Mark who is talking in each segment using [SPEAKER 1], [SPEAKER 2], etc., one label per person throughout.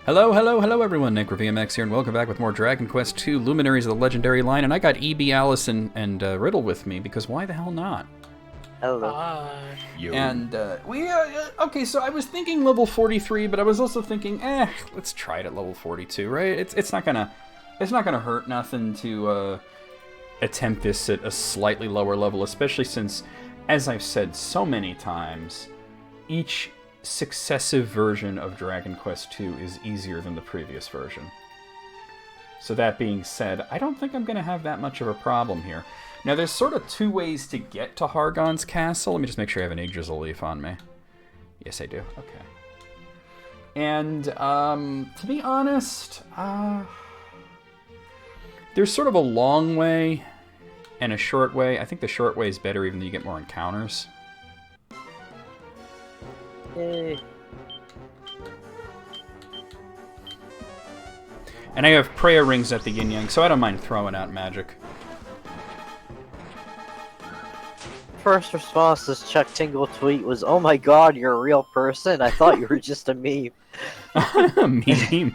[SPEAKER 1] Hello, hello, hello everyone, Nick VMX here, and welcome back with more Dragon Quest II Luminaries of the Legendary Line, and I got E.B. Allison and Riddle with me, because why the hell not?
[SPEAKER 2] Hello.
[SPEAKER 1] And okay, so I was thinking level 43, but I was also thinking, let's try it at level 42, right? It's not gonna hurt nothing to attempt this at a slightly lower level, especially since, as I've said so many times, each successive version of Dragon Quest II is easier than the previous version. So that being said, I don't think I'm going to have that much of a problem here. Now, there's sort of two ways to get to Hargon's castle. Let me just make sure I have an Yggdrasil leaf on me. Yes, I do. Okay. And, to be honest, there's sort of a long way and a short way. I think the short way is better even though you get more encounters.
[SPEAKER 2] Yay.
[SPEAKER 1] And I have prayer rings at the yin yang, so I don't mind throwing out magic.
[SPEAKER 2] First response to this Chuck Tingle tweet was, "Oh my god, you're a real person. I thought you were just a meme."
[SPEAKER 1] A meme?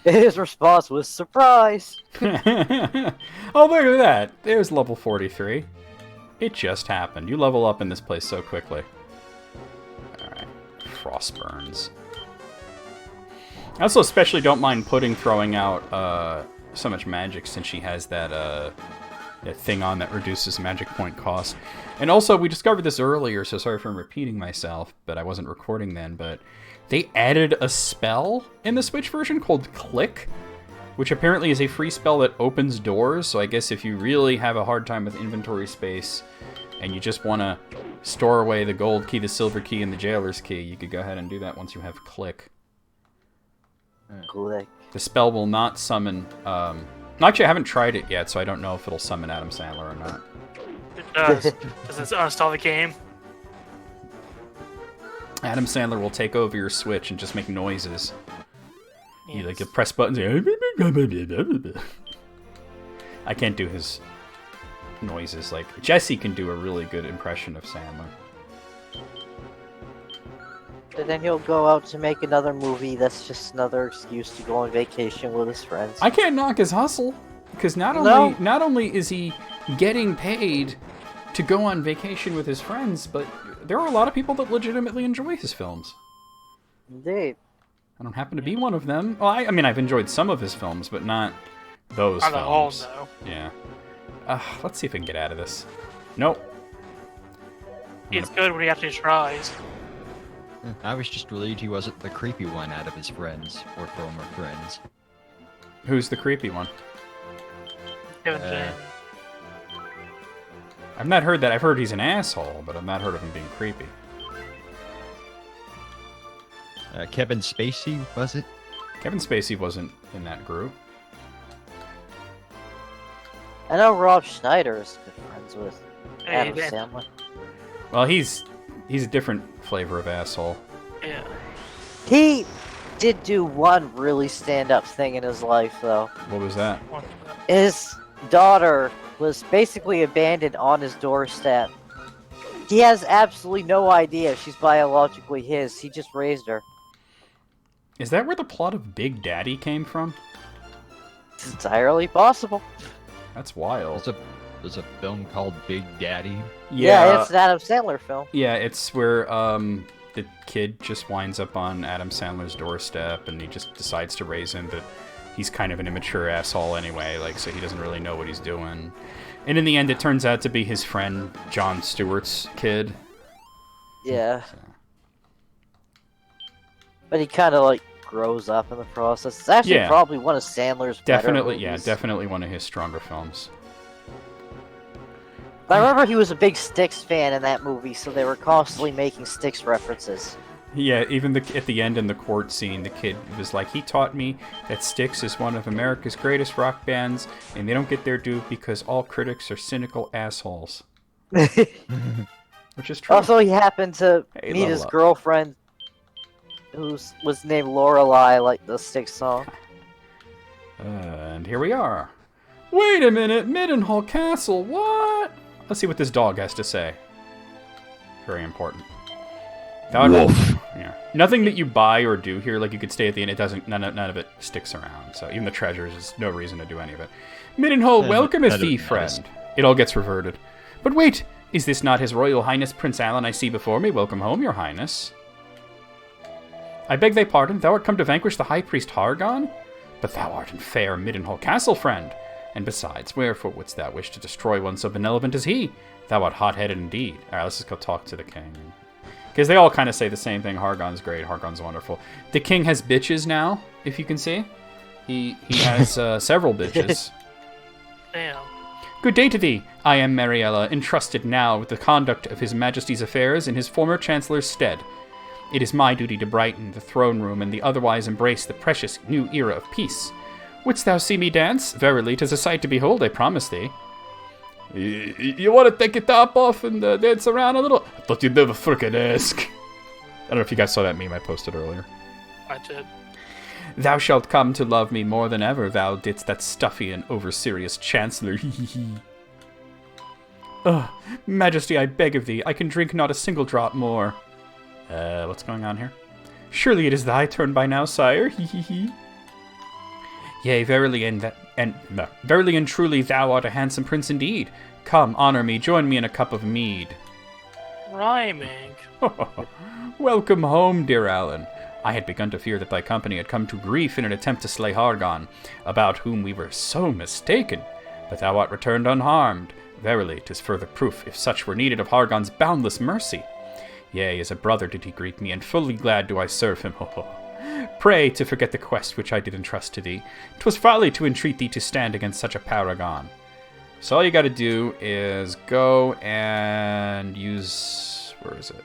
[SPEAKER 2] His response was, "Surprise!"
[SPEAKER 1] Oh, look at that. There's level 43. It just happened. You level up in this place so quickly. Alright. Frostburns. I also especially don't mind Pudding throwing out so much magic since she has that thing on that reduces magic point cost. And also, we discovered this earlier, so sorry for repeating myself, but I wasn't recording then, but they added a spell in the Switch version called Click, which apparently is a free spell that opens doors, so I guess if you really have a hard time with inventory space and you just want to store away the gold key, the silver key, and the jailer's key, you could go ahead and do that once you have Click.
[SPEAKER 2] Click.
[SPEAKER 1] The spell will not summon... actually, I haven't tried it yet, so I don't know if it'll summon Adam Sandler or not.
[SPEAKER 3] It does. Does it uninstall the game?
[SPEAKER 1] Adam Sandler will take over your Switch and just make noises.
[SPEAKER 3] Yes.
[SPEAKER 1] You press buttons. I can't do his noises. Like Jesse can do a really good impression of Sandler.
[SPEAKER 2] And then he'll go out to make another movie that's just another excuse to go on vacation with his friends.
[SPEAKER 1] I can't knock his hustle because not only is he getting paid to go on vacation with his friends, but there are a lot of people that legitimately enjoy his films.
[SPEAKER 2] Indeed.
[SPEAKER 1] I don't happen to be one of them. Well, I mean, I've enjoyed some of his films, but not those
[SPEAKER 3] On the whole,
[SPEAKER 1] films.
[SPEAKER 3] no.
[SPEAKER 1] Yeah. Let's see if we can get out of this. Nope.
[SPEAKER 3] It's good when he actually tries.
[SPEAKER 4] I was just relieved he wasn't the creepy one out of his friends, or former friends.
[SPEAKER 1] Who's the creepy one?
[SPEAKER 3] Kevin James.
[SPEAKER 1] I've not heard that. I've heard he's an asshole, but I've not heard of him being creepy.
[SPEAKER 4] Kevin Spacey, was it?
[SPEAKER 1] Kevin Spacey wasn't in that group.
[SPEAKER 2] I know Rob Schneider is good friends with
[SPEAKER 3] Hey,
[SPEAKER 2] Adam
[SPEAKER 3] man.
[SPEAKER 2] Sandler.
[SPEAKER 1] Well, he's a different flavor of asshole.
[SPEAKER 3] Yeah.
[SPEAKER 2] He did do one really stand-up thing in his life, though.
[SPEAKER 1] What was that?
[SPEAKER 2] His daughter was basically abandoned on his doorstep. He has absolutely no idea if she's biologically his. He just raised her.
[SPEAKER 1] Is that where the plot of Big Daddy came from?
[SPEAKER 2] It's entirely possible.
[SPEAKER 1] That's wild.
[SPEAKER 4] There's a film called Big Daddy.
[SPEAKER 2] Yeah, it's an Adam Sandler film.
[SPEAKER 1] Yeah, it's where the kid just winds up on Adam Sandler's doorstep, and he just decides to raise him, but he's kind of an immature asshole anyway, like, so he doesn't really know what he's doing. And in the end, it turns out to be his friend Jon Stewart's kid.
[SPEAKER 2] Yeah.
[SPEAKER 1] So.
[SPEAKER 2] But he kind of, like, grows up in the process. It's actually
[SPEAKER 1] Yeah.
[SPEAKER 2] probably one of Sandler's
[SPEAKER 1] Definitely,
[SPEAKER 2] better
[SPEAKER 1] yeah,
[SPEAKER 2] movies.
[SPEAKER 1] definitely one of his stronger films.
[SPEAKER 2] I remember he was a big Styx fan in that movie, so they were constantly making Styx references.
[SPEAKER 1] Yeah, even at the end in the court scene, the kid was like, he taught me that Styx is one of America's greatest rock bands, and they don't get their due because all critics are cynical assholes. Which is true.
[SPEAKER 2] Also, he happened to
[SPEAKER 1] Hey,
[SPEAKER 2] meet
[SPEAKER 1] level
[SPEAKER 2] his
[SPEAKER 1] up.
[SPEAKER 2] girlfriend, who was named Lorelei, like the Styx song.
[SPEAKER 1] And here we are. Wait a minute, Middenhall Castle, what? Let's see what this dog has to say. Very important. Yeah. Nothing that you buy or do here, like you could stay at the inn, it doesn't, none of it sticks around. So even the treasures, there's no reason to do any of it. Middenhall welcometh thee, friend. It all gets reverted. But wait, is this not His Royal Highness Prince Alan I see before me? Welcome home, your highness. I beg thy pardon, thou art come to vanquish the high priest Hargon? But thou art in fair Middenhall Castle, friend. And besides, wherefore wouldst thou wish to destroy one so benevolent as he? Thou art hot-headed indeed. Alright, let's just go talk to the king. Because they all kind of say the same thing. Hargon's great, Hargon's wonderful. The king has bitches now, if you can see. He has several bitches.
[SPEAKER 3] Damn.
[SPEAKER 1] Good day to thee. I am Mariella, entrusted now with the conduct of His Majesty's affairs in his former chancellor's stead. It is my duty to brighten the throne room and the otherwise embrace the precious new era of peace. Wouldst thou see me dance? Verily, 'tis a sight to behold, I promise thee. You want to take your top off and dance around a little? I thought you'd never frickin' ask. I don't know if you guys saw that meme I posted earlier.
[SPEAKER 3] I did.
[SPEAKER 1] Thou shalt come to love me more than ever thou didst that stuffy and over-serious chancellor. Ugh, Majesty, I beg of thee, I can drink not a single drop more. What's going on here? Surely it is thy turn by now, sire. Yea, verily verily and truly thou art a handsome prince indeed. Come, honor me, join me in a cup of mead.
[SPEAKER 3] Rhyming.
[SPEAKER 1] Welcome home, dear Alan. I had begun to fear that thy company had come to grief in an attempt to slay Hargon, about whom we were so mistaken. But thou art returned unharmed. Verily, 'tis further proof, if such were needed, of Hargon's boundless mercy. Yea, as a brother did he greet me, and fully glad do I serve him. Pray to forget the quest which I did entrust to thee. 'Twas folly to entreat thee to stand against such a paragon. So all you gotta do is go and use... Where is it?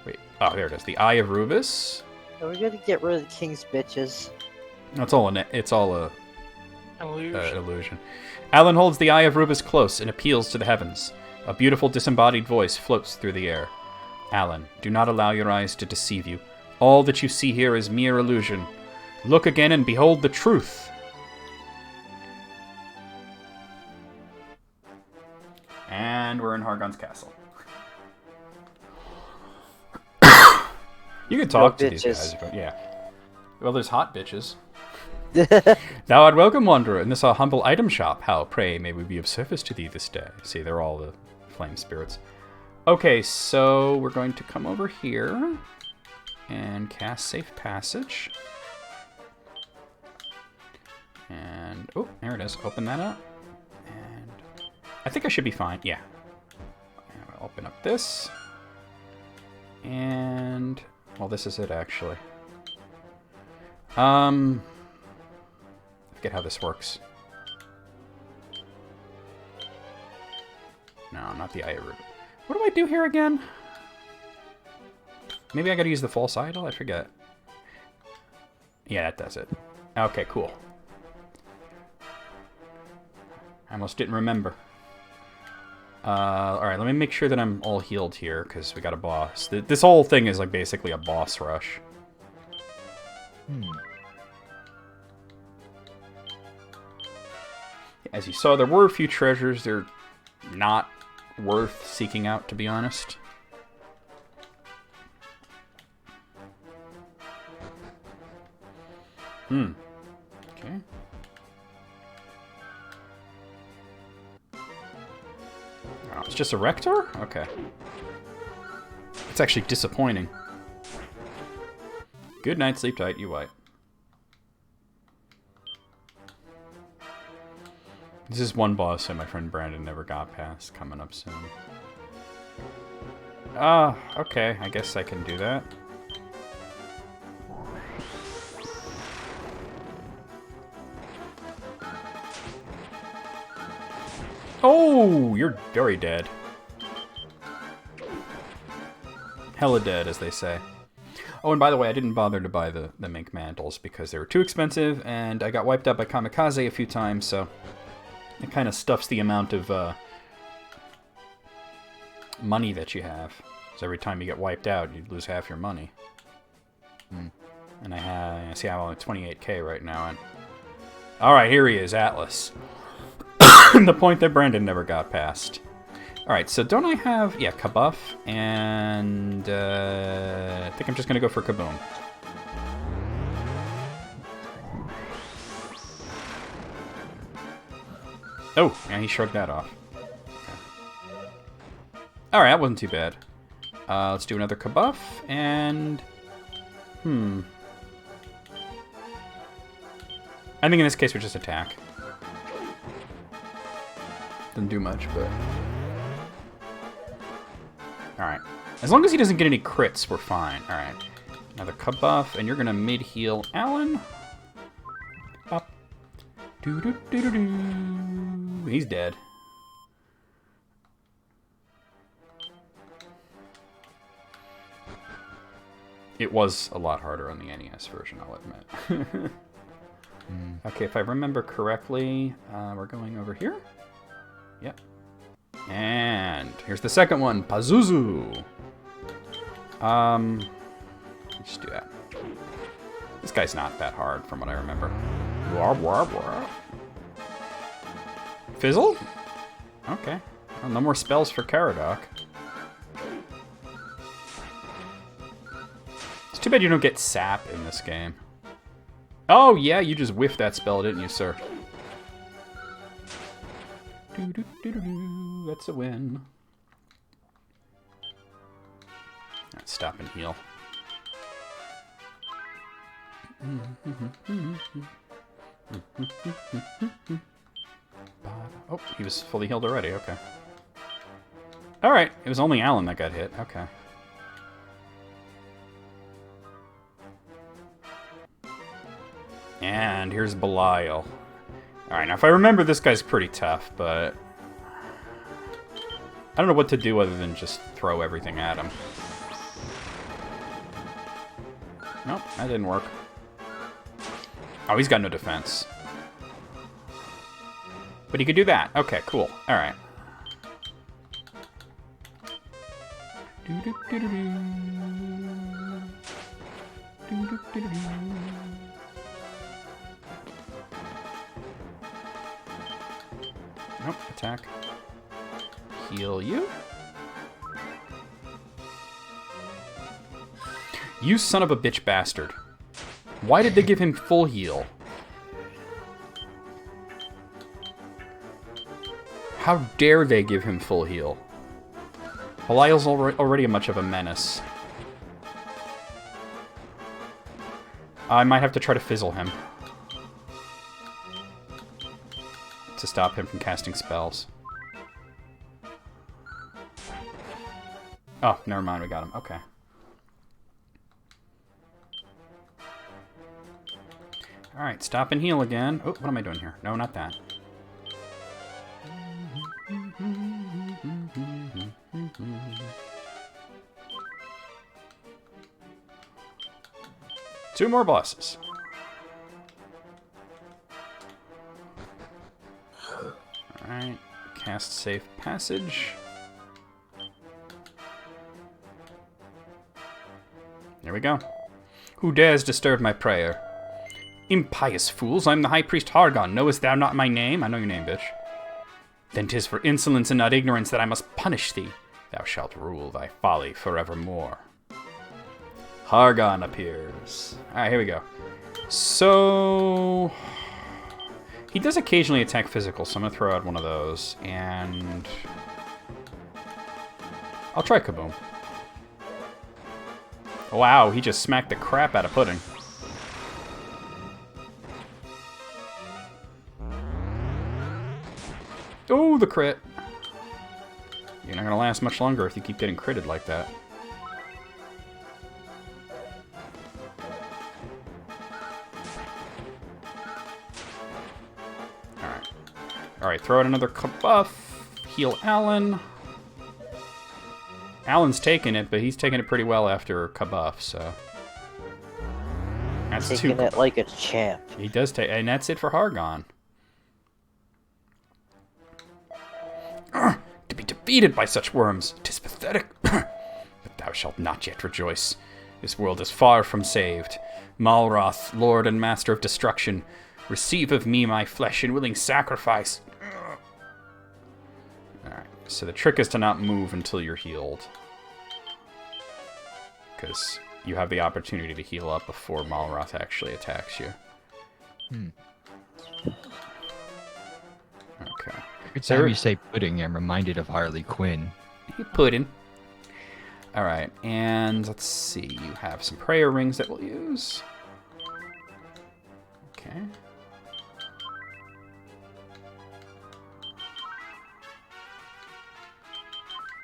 [SPEAKER 1] Wait. Oh, there it is. The Eye of Rubus.
[SPEAKER 2] We're gonna get rid of the king's bitches.
[SPEAKER 1] It's all a
[SPEAKER 3] Illusion.
[SPEAKER 1] illusion. Alan holds the Eye of Rubus close and appeals to the heavens. A beautiful disembodied voice floats through the air. Alan, do not allow your eyes to deceive you. All that you see here is mere illusion. Look again and behold the truth. And we're in Hargon's castle. You can talk to these guys, but yeah. Well, there's hot bitches. Thou art welcome, wanderer, in this our humble item shop. How, pray, may we be of service to thee this day? See, they're all the flame spirits. Okay, so we're going to come over here and cast Safe Passage. And, oh, there it is. Open that up. And I think I should be fine. Yeah. I'll open up this. And, well, this is it, actually. I forget how this works. No, not the Eye of Rubus. What do I do here again? Maybe I gotta use the false idol? I forget. Yeah, that does it. Okay, cool. I almost didn't remember. Alright, let me make sure that I'm all healed here, because we got a boss. This whole thing is like basically a boss rush. As you saw, there were a few treasures. They're not worth seeking out, to be honest. Okay. Oh, it's just a rector? Okay. It's actually disappointing. Good night, sleep tight, you white. This is one boss that my friend Brandon never got past, coming up soon. Okay, I guess I can do that. Oh, you're very dead. Hella dead, as they say. Oh, and by the way, I didn't bother to buy the mink mantles because they were too expensive, and I got wiped out by Kamikaze a few times, so it kind of stuffs the amount of money that you have. So every time you get wiped out, you lose half your money. And I see I'm only 28k right now. And all right, here he is, Atlas. The point that Brandon never got past. Alright, so don't I have... Yeah, Kabuff, and... I think I'm just going to go for Kaboom. Oh, yeah, he shrugged that off. Okay. Alright, that wasn't too bad. Let's do another Kabuff, and... I think in this case we just attack. Doesn't do much, but... Alright. As long as he doesn't get any crits, we're fine. Alright. Another Kabuff, and you're gonna mid-heal Alan. Up. Doo-doo-doo-doo-doo. He's dead. It was a lot harder on the NES version, I'll admit. Okay, if I remember correctly, we're going over here. Yep. And here's the second one, Pazuzu. Let's just do that. This guy's not that hard from what I remember. Fizzle? Okay. Well, no more spells for Caradoc. It's too bad you don't get sap in this game. Oh, yeah, you just whiffed that spell, didn't you, sir? That's a win. Let's stop and heal. Oh, he was fully healed already, okay. Alright, it was only Alan that got hit, okay. And here's Belial. Alright, now if I remember, this guy's pretty tough, but... I don't know what to do other than just throw everything at him. Nope, that didn't work. Oh, he's got no defense. But he could do that. Okay, cool. Alright. Nope, attack. Heal you. You son of a bitch bastard. Why did they give him full heal? How dare they give him full heal? Belial's already much of a menace. I might have to try to fizzle him. To stop him from casting spells. Oh, never mind, we got him. Okay. Alright, stop and heal again. Oh, what am I doing here? No, not that. Two more bosses. Alright, cast safe passage. There we go. Who dares disturb my prayer? Impious fools, I'm the High Priest Hargon. Knowest thou not my name? I know your name, bitch. Then 'tis for insolence and not ignorance that I must punish thee. Thou shalt rule thy folly forevermore. Hargon appears. Alright, here we go. So... he does occasionally attack physical, so I'm going to throw out one of those. And... I'll try Kaboom. Wow, he just smacked the crap out of Pudding. Oh, the crit. You're not going to last much longer if you keep getting critted like that. Alright. Alright, throw out another Kabuff. Heal Alan. Alan's taking it, but he's taking it pretty well after Kabuff, so... That's
[SPEAKER 2] Taking it like a champ.
[SPEAKER 1] He does take... And that's it for Hargon. To be defeated by such worms, 'tis pathetic. But thou shalt not yet rejoice. This world is far from saved. Malroth, lord and master of destruction, receive of me my flesh in willing sacrifice. Alright, So the trick is to not move until you're healed. Because you have the opportunity to heal up before Malroth actually attacks you. Okay.
[SPEAKER 4] Every time you say pudding, I'm reminded of Harley Quinn.
[SPEAKER 1] Pudding. Alright, and let's see. You have some prayer rings that we'll use. Okay.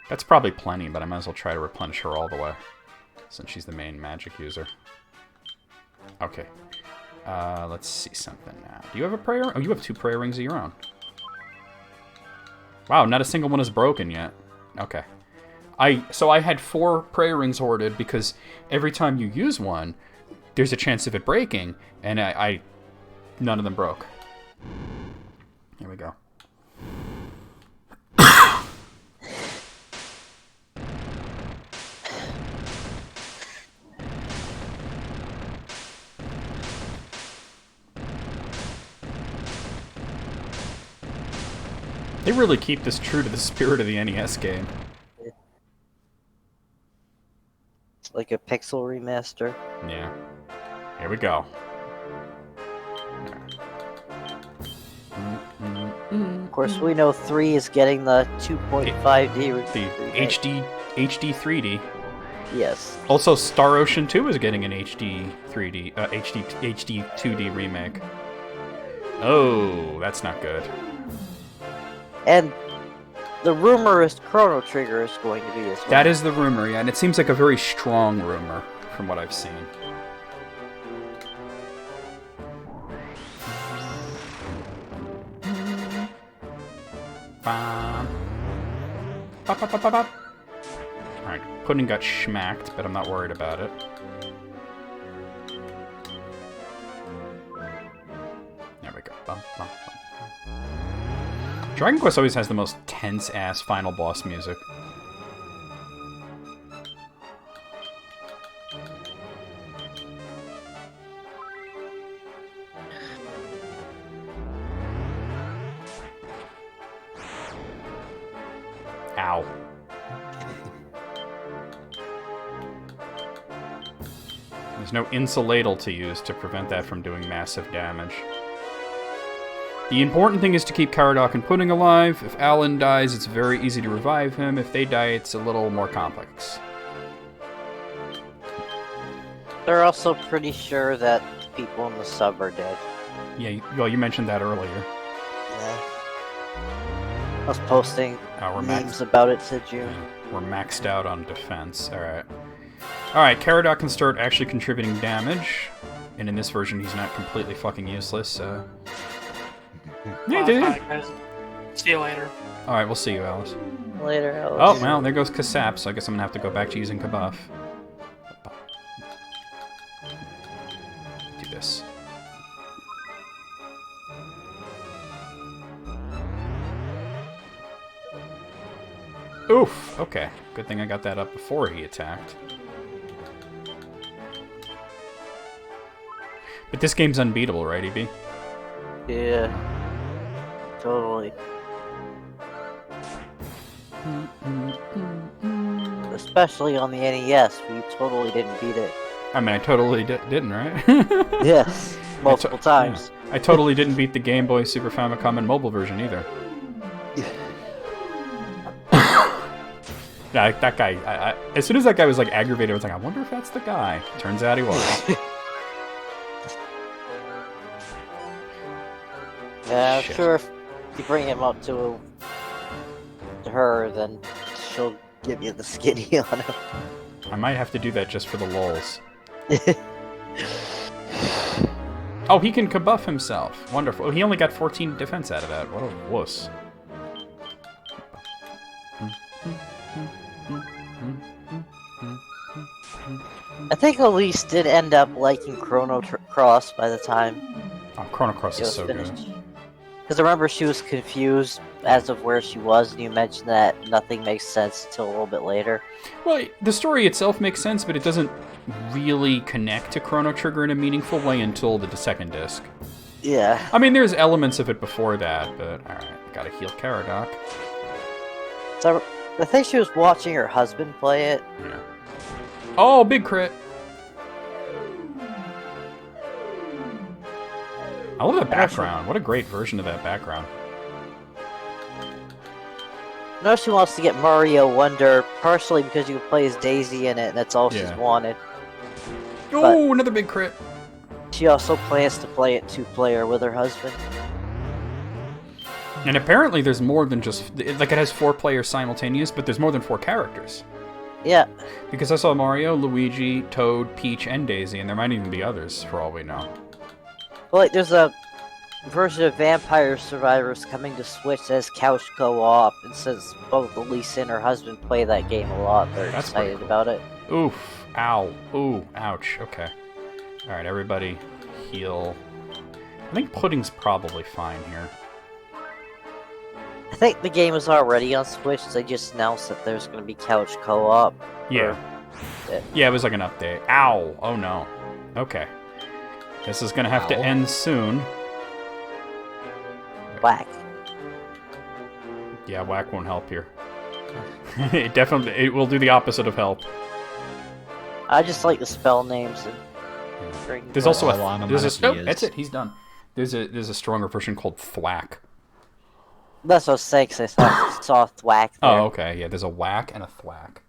[SPEAKER 1] That's probably plenty, but I might as well try to replenish her all the way, since she's the main magic user. Okay. Let's see something now. Do you have a prayer? Oh, you have 2 prayer rings of your own. Wow, not a single one is broken yet. Okay. So I had 4 prayer rings hoarded because every time you use one, there's a chance of it breaking, and none of them broke. Here we go. They really keep this true to the spirit of the NES game.
[SPEAKER 2] It's like a pixel remaster.
[SPEAKER 1] Yeah. Here we go.
[SPEAKER 2] Of course, we know 3 is getting the 2.5D.
[SPEAKER 1] The HD 3D.
[SPEAKER 2] Yes.
[SPEAKER 1] Also, Star Ocean 2 is getting an HD 2D remake. Oh, that's not good.
[SPEAKER 2] And the rumor is Chrono Trigger is going to be as well.
[SPEAKER 1] That is the rumor, yeah, and it seems like a very strong rumor from what I've seen. Alright, Pudding got schmacked, but I'm not worried about it. There we go. Dragon Quest always has the most tense-ass final boss music. Ow. There's no insuladle to use to prevent that from doing massive damage. The important thing is to keep Caradoc and Pudding alive. If Alan dies, it's very easy to revive him. If they die, it's a little more complex.
[SPEAKER 2] They're also pretty sure that the people in the sub are dead.
[SPEAKER 1] Yeah, well, you mentioned that earlier.
[SPEAKER 2] Yeah. I was posting memes about it to June.
[SPEAKER 1] We're maxed out on defense. Alright. Alright, Caradoc can start actually contributing damage. And in this version, he's not completely fucking useless, Yeah, dude.
[SPEAKER 3] Guys. See you later.
[SPEAKER 1] Alright, we'll see you, Alice.
[SPEAKER 2] Later, Alice.
[SPEAKER 1] Oh, well, there goes Kasap, so I guess I'm gonna have to go back to using Kabuff. Do this. Oof! Okay. Good thing I got that up before he attacked. But this game's unbeatable, right, EB?
[SPEAKER 2] Yeah. Totally. Especially on the NES, we totally didn't beat it.
[SPEAKER 1] I mean, I totally didn't, right?
[SPEAKER 2] Yes, multiple times.
[SPEAKER 1] Yeah. I totally didn't beat the Game Boy, Super Famicom, and mobile version either. Yeah, that guy, as soon as that guy was like aggravated, I was like, I wonder if that's the guy. Turns out he was.
[SPEAKER 2] Yeah, I'm
[SPEAKER 1] Shit.
[SPEAKER 2] sure if you bring him up to her, then she'll give you the skinny on him.
[SPEAKER 1] I might have to do that just for the lulz. Oh, he can kabuff himself. Wonderful. Oh, he only got 14 defense out of that. What a wuss.
[SPEAKER 2] I think Elise did end up liking Chrono Cross by the time
[SPEAKER 1] Oh, Chrono Cross
[SPEAKER 2] it
[SPEAKER 1] is
[SPEAKER 2] was
[SPEAKER 1] so
[SPEAKER 2] finished.
[SPEAKER 1] good.
[SPEAKER 2] Because I remember she was confused as of where she was, and you mentioned that nothing makes sense until a little bit later.
[SPEAKER 1] Well, the story itself makes sense, but it doesn't really connect to Chrono Trigger in a meaningful way until the second disc.
[SPEAKER 2] Yeah.
[SPEAKER 1] I mean, there's elements of it before that, but alright, gotta heal Caradoc.
[SPEAKER 2] So I think she was watching her husband play it.
[SPEAKER 1] Yeah. Oh, big crit. I love that background. What a great version of that background.
[SPEAKER 2] I know she wants to get Mario Wonder, partially because you can play as Daisy in it, and that's all she's wanted.
[SPEAKER 1] Oh, another big crit.
[SPEAKER 2] She also plans to play it 2-player with her husband.
[SPEAKER 1] And apparently there's more than just... Like, it has 4 players simultaneous, but there's more than 4 characters.
[SPEAKER 2] Yeah.
[SPEAKER 1] Because I saw Mario, Luigi, Toad, Peach, and Daisy, and there might even be others, for all we know.
[SPEAKER 2] Well, like, there's a version of Vampire Survivors coming to Switch that has couch co-op, and says both Elisa and her husband play that game a lot. They're excited about it.
[SPEAKER 1] Oof. Ow. Ooh. Ouch. Okay. Alright, everybody heal. I think Pudding's probably fine here.
[SPEAKER 2] I think the game is already on Switch. They just announced that there's going to be couch co-op.
[SPEAKER 1] Yeah. Yeah, it was like an update. Ow. Oh, no. Okay. This is going to have to end soon.
[SPEAKER 2] Whack.
[SPEAKER 1] Yeah, whack won't help here. It will do the opposite of help.
[SPEAKER 2] I just like the spell names. And
[SPEAKER 1] there's also that's it. He's done. There's a stronger version called Thwack.
[SPEAKER 2] That's what I was saying, 'cause I saw Thwack there.
[SPEAKER 1] Oh, okay. Yeah, there's a whack and a thwack.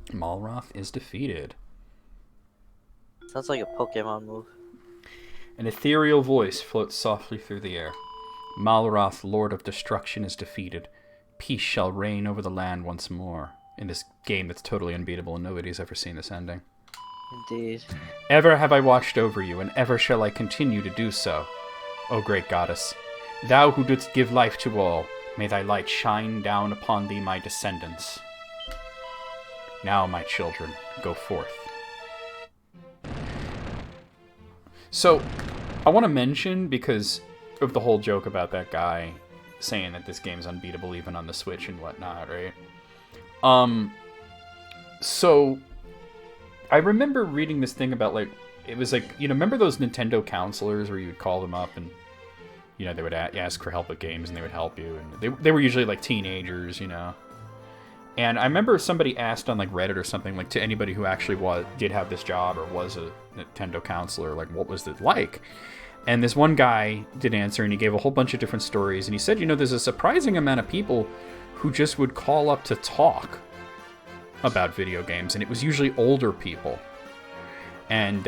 [SPEAKER 1] Malroth is defeated.
[SPEAKER 2] Sounds like a Pokemon move.
[SPEAKER 1] An ethereal voice floats softly through the air. Malroth, Lord of Destruction, is defeated. Peace shall reign over the land once more. In this game that's totally unbeatable and nobody's ever seen this ending.
[SPEAKER 2] Indeed.
[SPEAKER 1] Ever have I watched over you, and ever shall I continue to do so. O great goddess, thou who didst give life to all, may thy light shine down upon thee, my descendants. Now, my children, go forth. So, I want to mention, because of the whole joke about that guy saying that this game's unbeatable even on the Switch and whatnot, right? So, I remember reading this thing about, like, it was like, you know, remember those Nintendo counselors where you would call them up and, you know, they would ask for help with games and they would help you, and they were usually, like, teenagers, you know? And I remember somebody asked on, like, Reddit or something, like, to anybody who actually did have this job or was a Nintendo counselor, like, what was it like? And this one guy did answer, and he gave a whole bunch of different stories, and he said, you know, there's a surprising amount of people who just would call up to talk about video games, and it was usually older people. And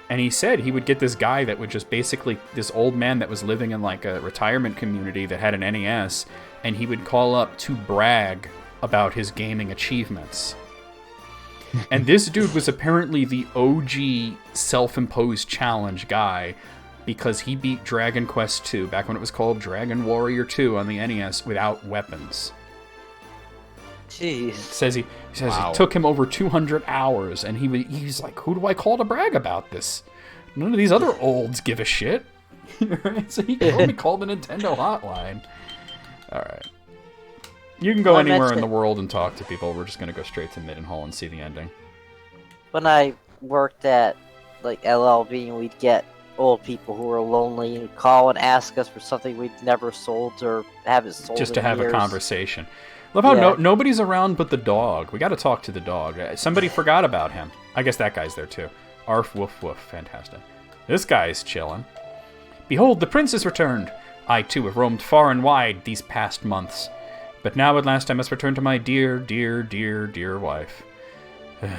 [SPEAKER 1] he said he would get this guy that would just basically, this old man that was living in, like, a retirement community that had an NES, and he would call up to brag about his gaming achievements. And this dude was apparently the OG self-imposed challenge guy, because he beat Dragon Quest II, back when it was called Dragon Warrior 2 on the NES, without weapons.
[SPEAKER 2] Jeez.
[SPEAKER 1] He says it took him over 200 hours, and he's like, who do I call to brag about this? None of these other olds give a shit. Right? So he only called the Nintendo hotline. Alright. You can go anywhere in the world and talk to people. We're just going to go straight to Middenhall and see the ending.
[SPEAKER 2] When I worked at, like, LLB, we'd get old people who were lonely and call and ask us for something we'd never sold or haven't sold
[SPEAKER 1] just to
[SPEAKER 2] in
[SPEAKER 1] have
[SPEAKER 2] years.
[SPEAKER 1] a conversation. Love how nobody's around but the dog. We got to talk to the dog. Somebody forgot about him. I guess that guy's there too. Arf, woof, woof. Fantastic. This guy's chilling. Behold, the prince has returned. I too have roamed far and wide these past months. But now at last I must return to my dear, dear, dear, dear wife. You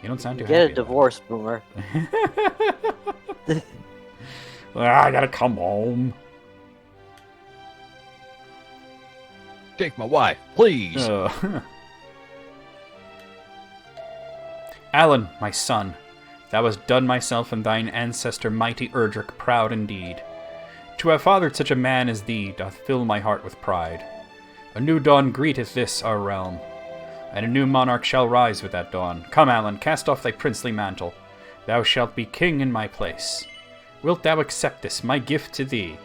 [SPEAKER 1] don't sound too happy.
[SPEAKER 2] Get a divorce, Boomer.
[SPEAKER 1] I gotta come home.
[SPEAKER 4] Take my wife, please.
[SPEAKER 1] Alan, my son, thou hast done myself and thine ancestor mighty Erdrick proud indeed. To have fathered such a man as thee doth fill my heart with pride. A new dawn greeteth this our realm, and a new monarch shall rise with that dawn. Come, Alan, cast off thy princely mantle. Thou shalt be king in my place. Wilt thou accept this, my gift to thee?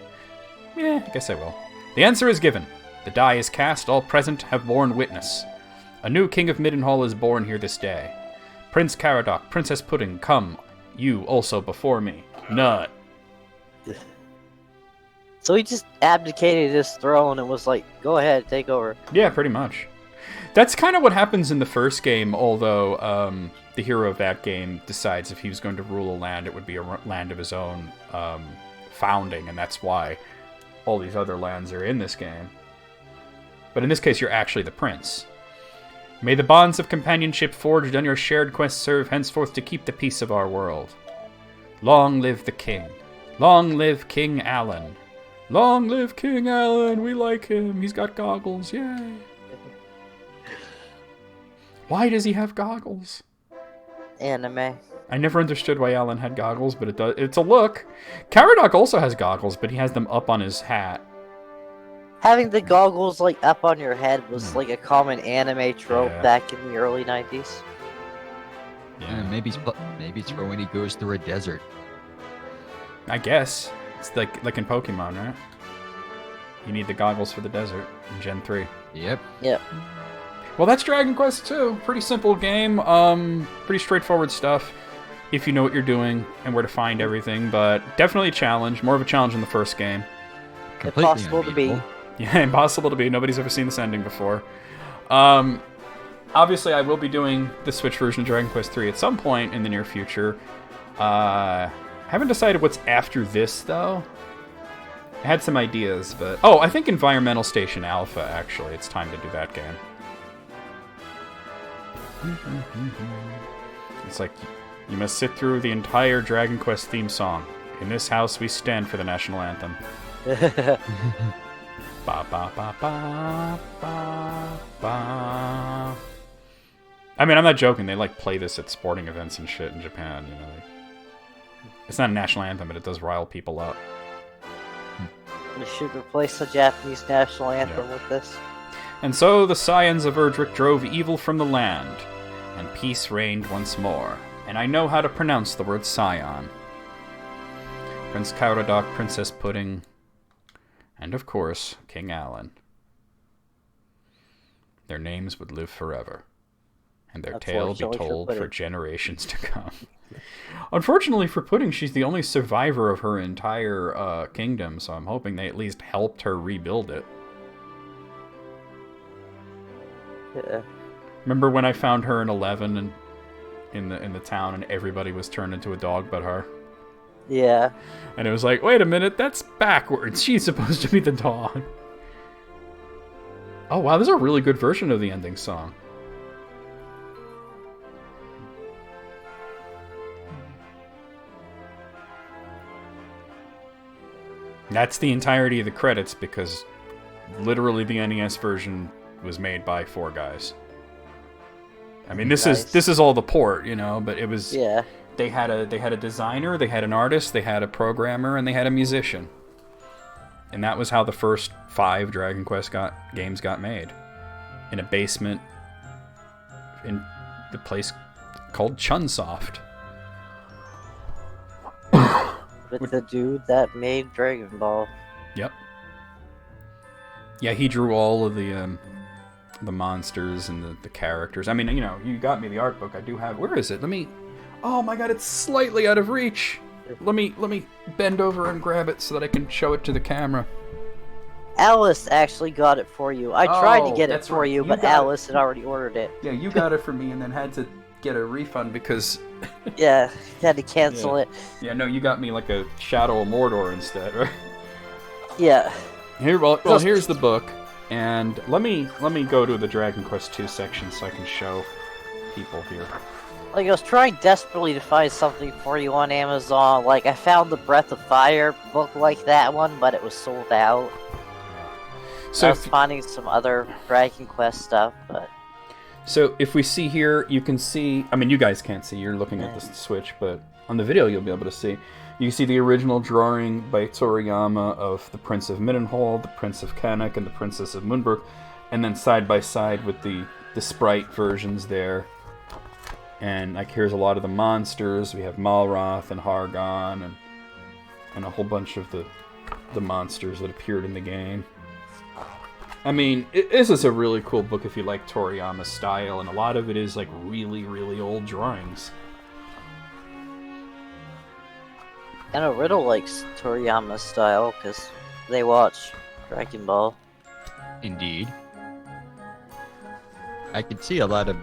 [SPEAKER 1] I guess I will. The answer is given. The die is cast, all present have borne witness. A new king of Middenhall is born here this day. Prince Caradoc, Princess Pudding, come, you also before me. Nut.
[SPEAKER 2] So he just abdicated his throne and was like, "Go ahead, take over."
[SPEAKER 1] Yeah, pretty much. That's kind of what happens in the first game, although the hero of that game decides if he was going to rule a land, it would be a land of his own founding, and that's why all these other lands are in this game. But in this case, you're actually the prince. May the bonds of companionship forged on your shared quest serve henceforth to keep the peace of our world. Long live the king. Long live King Alan. Long live King Alan. We like him. He's got goggles. Yay. Why does he have goggles?
[SPEAKER 2] Anime.
[SPEAKER 1] I never understood why Alan had goggles, but it does. It's a look. Caradoc also has goggles, but he has them up on his hat.
[SPEAKER 2] Having the goggles like up on your head was like a common anime trope
[SPEAKER 1] Yeah.
[SPEAKER 2] back in the early 90s.
[SPEAKER 4] Yeah, maybe it's for when he goes through a desert.
[SPEAKER 1] I guess. It's like in Pokemon, right? You need the goggles for the desert in Gen 3.
[SPEAKER 4] Yep.
[SPEAKER 2] Yep.
[SPEAKER 1] Well, that's Dragon Quest 2. Pretty simple game. Pretty straightforward stuff if you know what you're doing and where to find everything, but definitely a challenge. More of a challenge than the first game.
[SPEAKER 4] Completely
[SPEAKER 2] Impossible to beat.
[SPEAKER 4] unbeatable.
[SPEAKER 1] Yeah, impossible to beat. Nobody's ever seen this ending before. Obviously, I will be doing the Switch version of Dragon Quest 3 at some point in the near future. Haven't decided what's after this, though. I had some ideas, but... Oh, I think Environmental Station Alpha, actually. It's time to do that game. It's like, you must sit through the entire Dragon Quest theme song. In this house, we stand for the national anthem. Ba ba ba ba ba ba. I mean, I'm not joking. They like play this at sporting events and shit in Japan. You know, it's not a national anthem, but it does rile people up.
[SPEAKER 2] We should replace the Japanese national anthem with this.
[SPEAKER 1] And so the scions of Erdrick drove evil from the land, and peace reigned once more. And I know how to pronounce the word scion. Prince Caradoc, Princess Pudding, and of course, King Alan. Their names would live forever, and their tale be told for generations to come. Unfortunately for Pudding, she's the only survivor of her entire kingdom, so I'm hoping they at least helped her rebuild it.
[SPEAKER 2] Yeah.
[SPEAKER 1] Remember when I found her in 11 and in the town, and everybody was turned into a dog but her?
[SPEAKER 2] Yeah.
[SPEAKER 1] And it was like, wait a minute, that's backwards. She's supposed to be the dog. Oh wow, this is a really good version of the ending song. That's the entirety of the credits, because literally the NES version was made by 4 guys. I mean, this is all the port, you know, but it was...
[SPEAKER 2] Yeah.
[SPEAKER 1] They had a designer, they had an artist, they had a programmer, and they had a musician. And that was how the first 5 Dragon Quest games got made. In a basement in the place called Chunsoft.
[SPEAKER 2] With the dude that made Dragon Ball.
[SPEAKER 1] Yep. Yeah, he drew all of the monsters and the characters. I mean, you know, you got me the art book. I do have... Where is it? Let me... Oh my god, it's slightly out of reach. Let me bend over and grab it so that I can show it to the camera.
[SPEAKER 2] Alice actually got it for you. I tried to get it
[SPEAKER 1] that's
[SPEAKER 2] for
[SPEAKER 1] right.
[SPEAKER 2] you,
[SPEAKER 1] You
[SPEAKER 2] but
[SPEAKER 1] got
[SPEAKER 2] Alice had already ordered it.
[SPEAKER 1] Yeah, you got it for me and then had to get a refund because...
[SPEAKER 2] Yeah, had to cancel it.
[SPEAKER 1] Yeah, no, you got me like a Shadow of Mordor instead, right?
[SPEAKER 2] Yeah.
[SPEAKER 1] Well, here's the book, and let me go to the Dragon Quest 2 section so I can show people here.
[SPEAKER 2] Like, I was trying desperately to find something for you on Amazon. Like, I found the Breath of Fire book like that one, but it was sold out.
[SPEAKER 1] So
[SPEAKER 2] I was finding some other Dragon Quest stuff, but...
[SPEAKER 1] So if we see here, you can see... I mean, you guys can't see. You're looking at the Switch, but on the video you'll be able to see. You can see the original drawing by Toriyama of the Prince of Midenhall, the Prince of Canuck, and the Princess of Moonbrook, and then side by side with the sprite versions there. And like here's a lot of the monsters. We have Malroth and Hargon and a whole bunch of the monsters that appeared in the game. I mean, this is a really cool book if you like Toriyama's style, and a lot of it is like really, really old drawings.
[SPEAKER 2] I know Riddle likes Toriyama's style, because they watch Dragon Ball.
[SPEAKER 4] Indeed. I can see a lot of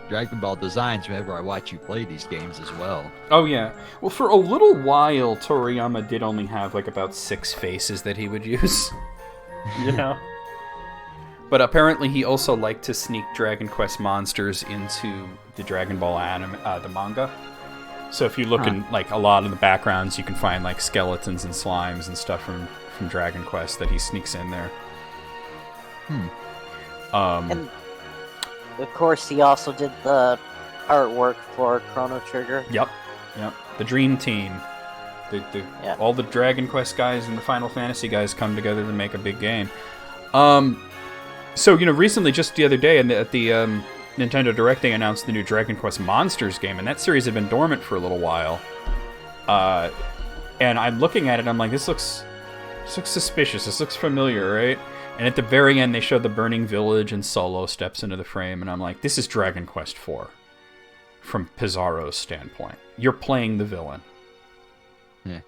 [SPEAKER 4] Dragon Ball designs whenever I watch you play these games as well.
[SPEAKER 1] Oh, yeah. Well, for a little while, Toriyama did only have, like, about 6 faces that he would use. You know? But apparently he also liked to sneak Dragon Quest monsters into the Dragon Ball anime, the manga. So if you look in, like, a lot of the backgrounds, you can find, like, skeletons and slimes and stuff from Dragon Quest that he sneaks in there.
[SPEAKER 2] And of course, he also did the artwork for Chrono Trigger.
[SPEAKER 1] Yep. The Dream Team. All the Dragon Quest guys and the Final Fantasy guys come together to make a big game. So, recently, just the other day, at the Nintendo Direct, they announced the new Dragon Quest Monsters game, and that series had been dormant for a little while. And I'm looking at it, I'm like, this looks suspicious. This looks familiar, right? And at the very end, they show the burning village, and Solo steps into the frame, and I'm like, this is Dragon Quest IV. From Pizarro's standpoint. You're playing the villain.
[SPEAKER 4] Yeah.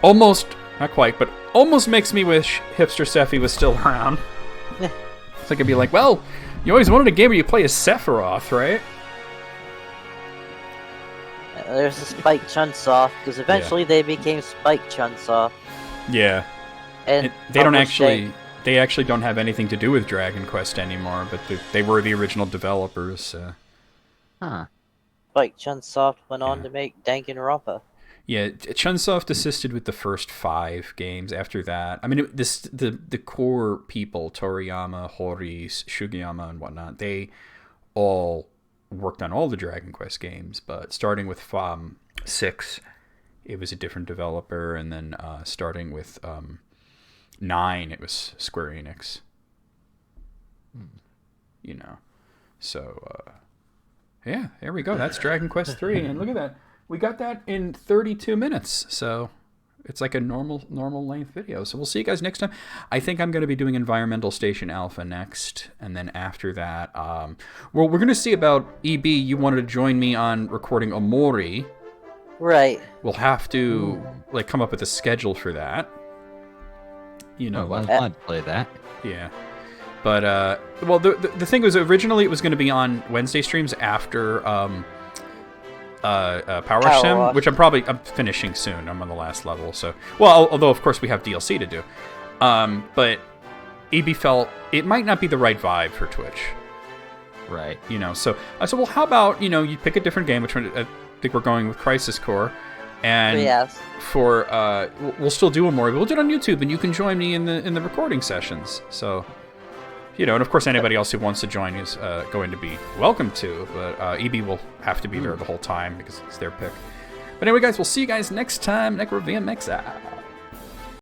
[SPEAKER 1] Almost, not quite, but almost makes me wish Hipster Sephi was still around. So I could be like, well, you always wanted a game where you play as Sephiroth, right?
[SPEAKER 2] There's a Spike Chunsoft, because eventually they became Spike Chunsoft.
[SPEAKER 1] Yeah.
[SPEAKER 2] And
[SPEAKER 1] they don't actually... They actually don't have anything to do with Dragon Quest anymore, but they were the original developers.
[SPEAKER 2] Spike Chunsoft went on to make Danganronpa.
[SPEAKER 1] Yeah, Chunsoft assisted with the first 5 games. After that, I mean, the core people, Toriyama, Hori, Sugiyama, and whatnot, they all worked on all the Dragon Quest games. But starting with 6, it was a different developer, and then starting with 9, it was Square Enix. So yeah, there we go. That's Dragon Quest 3, and look at that. We got that in 32 minutes, so it's like a normal length video. So we'll see you guys next time. I think I'm going to be doing Environmental Station Alpha next, and then after that, we're going to see about EB. You wanted to join me on recording Omori.
[SPEAKER 2] Right.
[SPEAKER 1] We'll have to come up with a schedule for that.
[SPEAKER 4] I'd play that.
[SPEAKER 1] Yeah. But, well, the thing was, originally it was going to be on Wednesday streams after Power Sim, which I'm finishing soon. I'm on the last level, so... Well, although, of course, we have DLC to do. But EB felt it might not be the right vibe for Twitch.
[SPEAKER 4] Right.
[SPEAKER 1] So I said, well, how about, you pick a different game, which one, I think we're going with Crisis Core. And
[SPEAKER 2] yes.
[SPEAKER 1] We'll still do one more. We'll do it on YouTube, and you can join me in the recording sessions. So... and of course anybody else who wants to join is going to be welcome to, but EB will have to be there the whole time because it's their pick. But anyway, guys, we'll see you guys next time. Necro VMX out.